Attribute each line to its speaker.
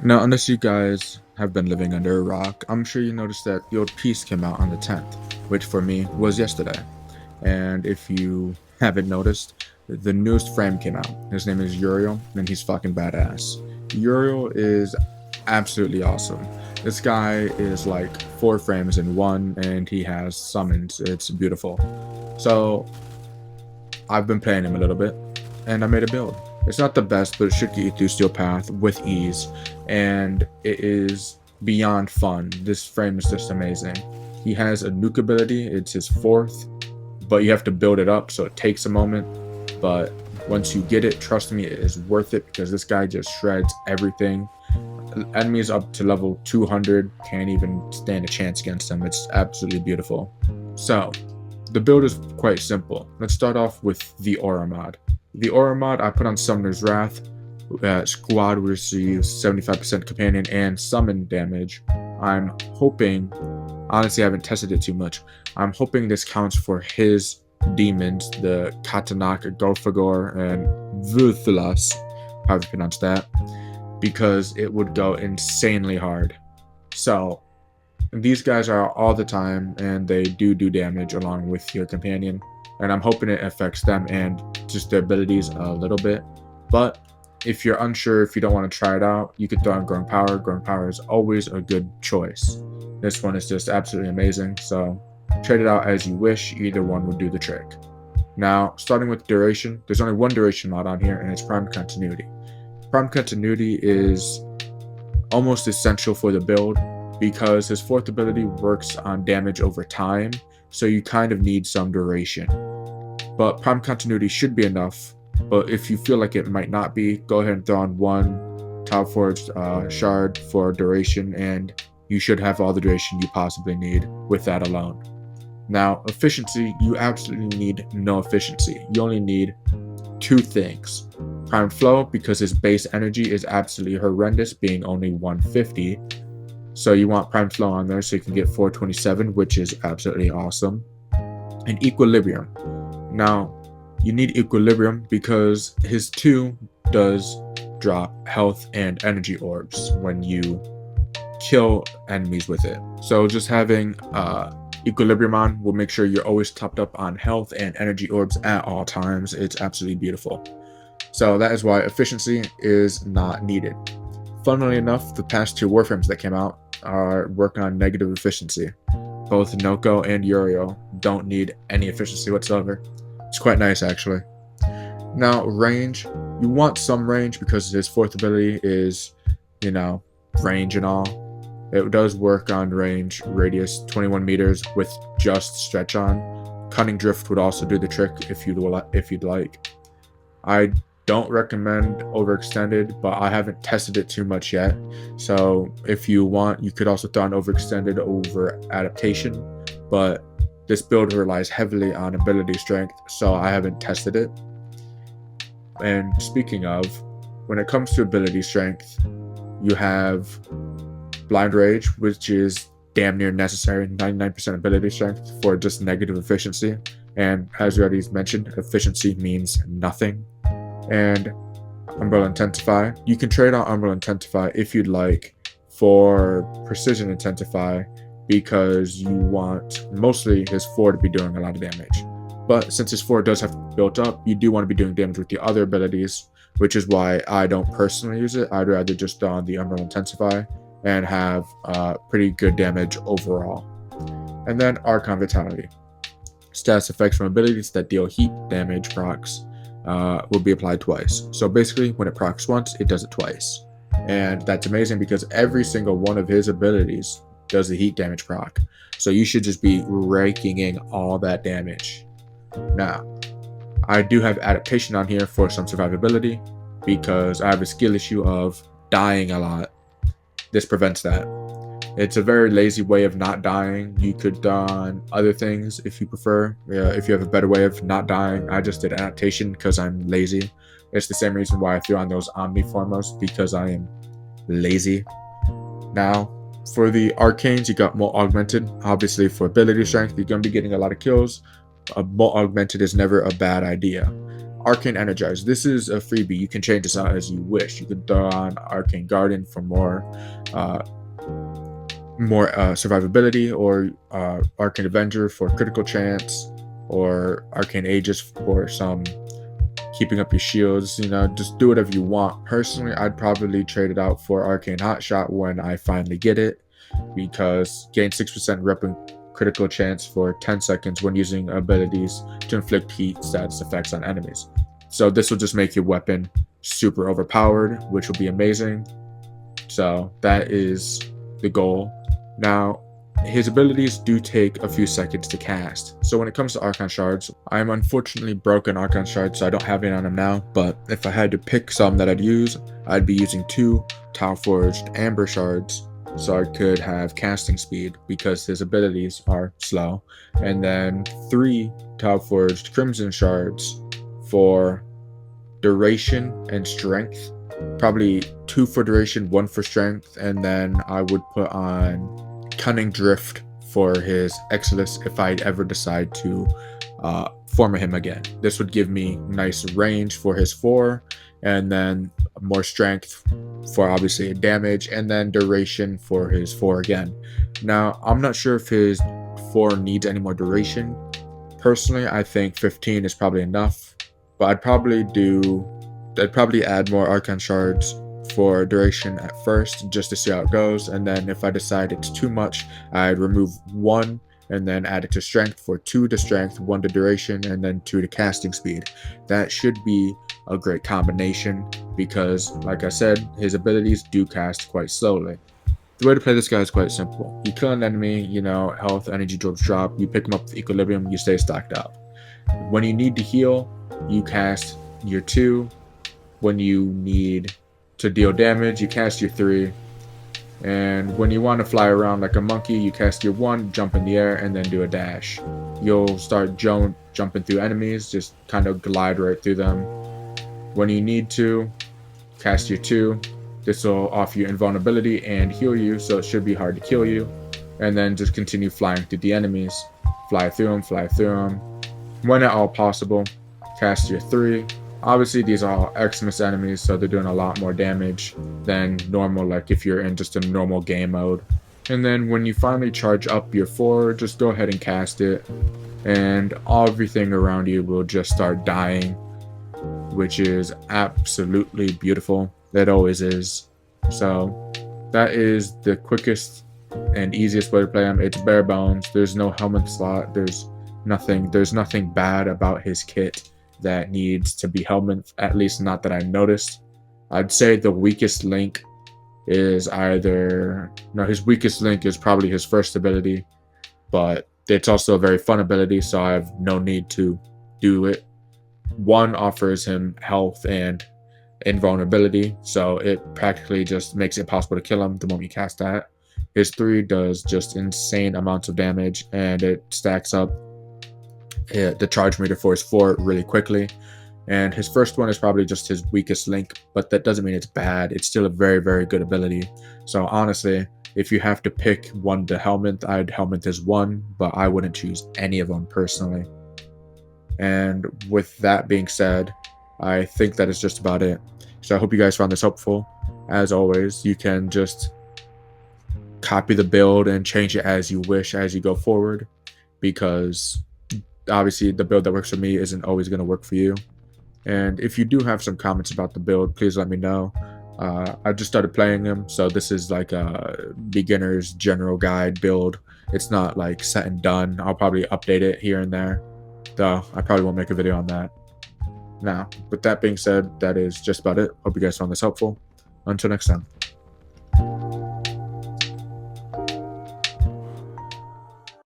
Speaker 1: Now, unless you guys have been living under a rock, I'm sure you noticed that the old piece came out on the 10th, which for me was yesterday. And if you haven't noticed, the newest frame came out. His name is Uriel, and he's fucking badass. Uriel is absolutely awesome. This guy is like 4 frames in one, and he has summons. It's beautiful. So, I've been playing him a little bit, and I made a build. It's not the best, but it should get you through steelpath with ease, and it is beyond fun. This frame is just amazing. He has a nuke ability. It's his 4th, but you have to build it up, so it takes a moment. But once you get it, trust me, it is worth it because this guy just shreds everything. Enemies up to level 200 can't even stand a chance against him. It's absolutely beautiful. So, the build is quite simple. Let's start off with the Aura mod. The Aura mod I put on Summoner's Wrath. Squad receives 75% companion and summon damage. I'm hoping, honestly I haven't tested it too much, I'm hoping this counts for his demons, the Katanak, Golfagor, and Vuthulas, however you pronounce that, because it would go insanely hard. So, these guys are all the time, and they do damage along with your companion, and I'm hoping it affects them and just their abilities a little bit. But if you're unsure, if you don't want to try it out, you could throw on Growing Power. Growing Power is always a good choice. This one is just absolutely amazing, so trade it out as you wish. Either one would do the trick. Now, starting with duration, there's only one duration mod on here, and it's Prime Continuity. Prime Continuity is almost essential for the build, because his 4th ability works on damage over time, so you kind of need some duration. But Prime Continuity should be enough, but if you feel like it might not be, go ahead and throw on 1 Top Forged Shard for duration, and you should have all the duration you possibly need with that alone. Now, efficiency, you absolutely need no efficiency. You only need 2 things. Prime Flow, because his base energy is absolutely horrendous, being only 150. So you want Prime Flow on there so you can get 427, which is absolutely awesome. And Equilibrium. Now, you need Equilibrium because his 2 does drop health and energy orbs when you kill enemies with it. So just having Equilibrium on will make sure you're always topped up on health and energy orbs at all times. It's absolutely beautiful. So that is why efficiency is not needed. Funnily enough, the past 2 Warframes that came out are working on negative efficiency. Both Noko and Uriel don't need any efficiency whatsoever. It's quite nice, actually. Now, range. You want some range because his 4th ability is, range and all. It does work on range, radius 21 meters with just stretch on. Cunning Drift would also do the trick if you'd like. I don't recommend overextended, but I haven't tested it too much yet. So if you want, you could also throw on overextended over adaptation, but this build relies heavily on ability strength, so I haven't tested it. And speaking of, when it comes to ability strength, you have Blind Rage, which is damn near necessary, 99% ability strength for just negative efficiency. And as we already mentioned, efficiency means nothing. And Umbral Intensify. You can trade out Umbral Intensify if you'd like for Precision Intensify, because you want mostly his 4 to be doing a lot of damage. But since his 4 does have built up, you do want to be doing damage with the other abilities, which is why I don't personally use it. I'd rather just throw on the Umbral Intensify and have pretty good damage overall. And then Archon Vitality. Status effects from abilities that deal heat damage procs will be applied twice. So basically, when it procs once, it does it twice. And that's amazing because every single one of his abilities does the heat damage proc. So you should just be raking in all that damage. Now, I do have adaptation on here for some survivability because I have a skill issue of dying a lot. This prevents that. It's a very lazy way of not dying. You could don other things if you prefer. If you have a better way of not dying, I just did adaptation because I'm lazy. It's the same reason why I threw on those Omniformos, because I am lazy. Now, for the Arcanes, you got Molt Augmented. Obviously, for ability strength, you're going to be getting a lot of kills. Molt Augmented is never a bad idea. Arcane Energize. This is a freebie. You can change this out as you wish. You can throw on Arcane Garden for more survivability, or Arcane Avenger for critical chance, or Arcane Aegis for some keeping up your shields. You know, just do whatever you want. Personally, I'd probably trade it out for Arcane Hotshot when I finally get it, because gain 6% rep and critical chance for 10 seconds when using abilities to inflict heat status effects on enemies. So this will just make your weapon super overpowered, which will be amazing. So that is the goal. Now, his abilities do take a few seconds to cast. So when it comes to Archon Shards, I'm unfortunately broken Archon Shards, so I don't have any on him now. But if I had to pick some that I'd use, I'd be using 2 Tau Forged Amber Shards, so I could have casting speed because his abilities are slow, and then 3 Tau Forged Crimson Shards for duration and strength. Probably 2 for duration, 1 for strength, and then I would put on Cunning Drift for his Exilus if I'd ever decide to form him again. This would give me nice range for his 4, and then more strength for obviously damage, and then duration for his 4 again. Now, I'm not sure if his 4 needs any more duration. Personally, I think 15 is probably enough, but I'd probably add more Archon Shards for duration at first, just to see how it goes, and then if I decide it's too much, I'd remove 1 and then add it to strength for 2 to strength, 1 to duration, and then 2 to casting speed. That should be a great combination because, like I said, his abilities do cast quite slowly. The way to play this guy is quite simple. You kill an enemy, you know, health, energy drop, you pick him up with equilibrium, you stay stacked up. When you need to heal, you cast your 2. When you need to deal damage, you cast your 3. And when you want to fly around like a monkey, you cast your 1, jump in the air, and then do a dash. You'll start jumping through enemies, just kind of glide right through them. When you need to, cast your 2. This will offer you invulnerability and heal you, so it should be hard to kill you. And then just continue flying through the enemies. Fly through them. When at all possible, cast your 3. Obviously, these are all Xmas enemies, so they're doing a lot more damage than normal, like if you're in just a normal game mode. And then when you finally charge up your 4, just go ahead and cast it, and everything around you will just start dying, which is absolutely beautiful. It always is. So that is the quickest and easiest way to play him. It's bare bones. There's no helmet slot. There's nothing bad about his kit that needs to be helmet, at least not that I noticed. I'd say the weakest link is his weakest link is probably his first ability, but it's also a very fun ability, so I have no need to do it. 1 offers him health and invulnerability, so it practically just makes it possible to kill him the moment you cast that. His 3 does just insane amounts of damage, and it stacks up the charge meter for his 4 really quickly. And his first one is probably just his weakest link, but that doesn't mean it's bad. It's still a very, very good ability. So honestly, if you have to pick one to Hemlinth, I'd Hemlinth his 1, but I wouldn't choose any of them personally. And with that being said, I think that is just about it. So I hope you guys found this helpful. As always, you can just copy the build and change it as you wish as you go forward, because obviously the build that works for me isn't always going to work for you. And if you do have some comments about the build, please let me know. I just started playing them, so this is like a beginner's general guide build. It's not like set and done. I'll probably update it here and there, though I probably won't make a video on that. Now, with that being said, that is just about it. Hope you guys found this helpful. Until next time.